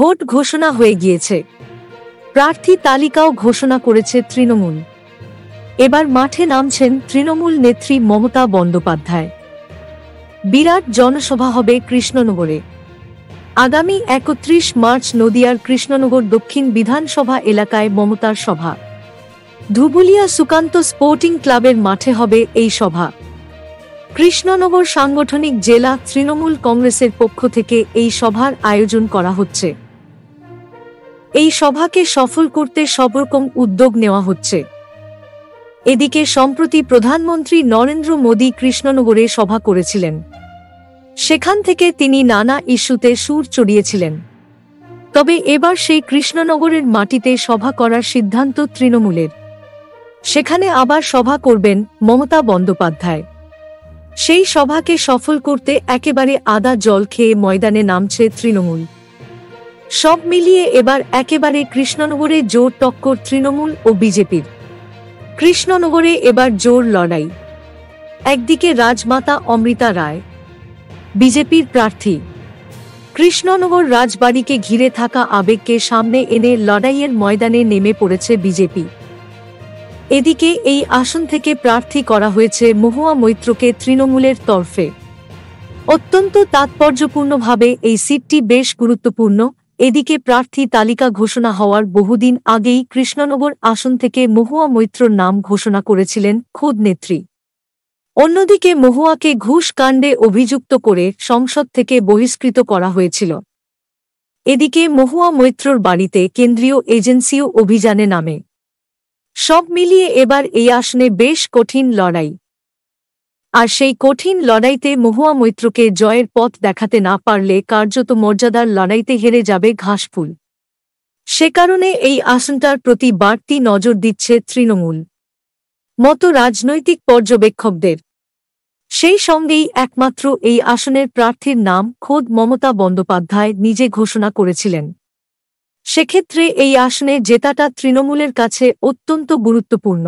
Vote ঘোষণা হয়ে গিয়েছে, প্রার্থী তালিকাও ঘোষণা করেছে তৃণমূল। এবার মাঠে নামছেন তৃণমূল নেত্রী মমতা বন্দ্যোপাধ্যায়। বিরাট জনসভা হবে কৃষ্ণনগরে। আগামী ৩১ মার্চ নদিয়ার কৃষ্ণনগর দক্ষিণ বিধানসভা এলাকায় মমতার সভা। ধুবুলিয়া সুকান্ত স্পোর্টিং ক্লাবের মাঠে হবে এই সভা। কৃষ্ণনগর সাংগঠনিক জেলা তৃণমূল কংগ্রেসের পক্ষ থেকে এই সভার আয়োজন করা হচ্ছে। এই সভাকে সফল করতে সবরকম উদ্যোগ নেওয়া হচ্ছে। এদিকে সম্প্রতি প্রধানমন্ত্রী নরেন্দ্র মোদী কৃষ্ণনগরে সভা করেছিলেন। সেখান থেকে তিনি নানা ইস্যুতে সুর চড়িয়েছিলেন। তবে এবার সেই কৃষ্ণনগরের মাটিতে সভা করার সিদ্ধান্ত তৃণমূলের। সেখানে আবার সভা করবেন মমতা বন্দ্যোপাধ্যায়। সেই সভাকে সফল করতে একেবারে আদা জল খেয়ে ময়দানে নামছে তৃণমূল। সব মিলিয়ে এবার একেবারে কৃষ্ণনগরে জোর টক্কর তৃণমূল ও বিজেপির। কৃষ্ণনগরে এবার জোর লড়াই। একদিকে রাজমাতা অমৃতা রায়, বিজেপির প্রার্থী। কৃষ্ণনগর রাজবাড়িকে ঘিরে থাকা আবেগকে সামনে এনে লড়াইয়ের ময়দানে নেমে পড়েছে বিজেপি। এদিকে এই আসন থেকে প্রার্থী করা হয়েছে মহুয়া মৈত্রকে তৃণমূলের তরফে। অত্যন্ত তাৎপর্যপূর্ণভাবে এই সিটটি বেশ গুরুত্বপূর্ণ। এদিকে প্রার্থী তালিকা ঘোষণা হওয়ার বহুদিন আগেই কৃষ্ণনগর আসন থেকে মহুয়া মৈত্রর নাম ঘোষণা করেছিলেন খোদ নেত্রী। অন্যদিকে মহুয়াকে ঘুষ কাণ্ডে অভিযুক্ত করে সংসদ থেকে বহিষ্কৃত করা হয়েছিল। এদিকে মহুয়া মৈত্রর বাড়িতে কেন্দ্রীয় এজেন্সিও অভিযানে নামে। সব মিলিয়ে এবার এই আসনে বেশ কঠিন লড়াই। আর সেই কঠিন লড়াইতে মহুয়া মৈত্রকে জয়ের পথ দেখাতে না পারলে কার্যত মর্যাদার লড়াইতে হেরে যাবে ঘাসফুল। সে কারণে এই আসনটার প্রতি বাড়তি নজর দিচ্ছে তৃণমূল মতো রাজনৈতিক পর্যবেক্ষকদের। সেই সঙ্গেই একমাত্র এই আসনের প্রার্থীর নাম খোদ মমতা বন্দ্যোপাধ্যায় নিজে ঘোষণা করেছিলেন। সেক্ষেত্রে এই আসনে জেতাটা তৃণমূলের কাছে অত্যন্ত গুরুত্বপূর্ণ।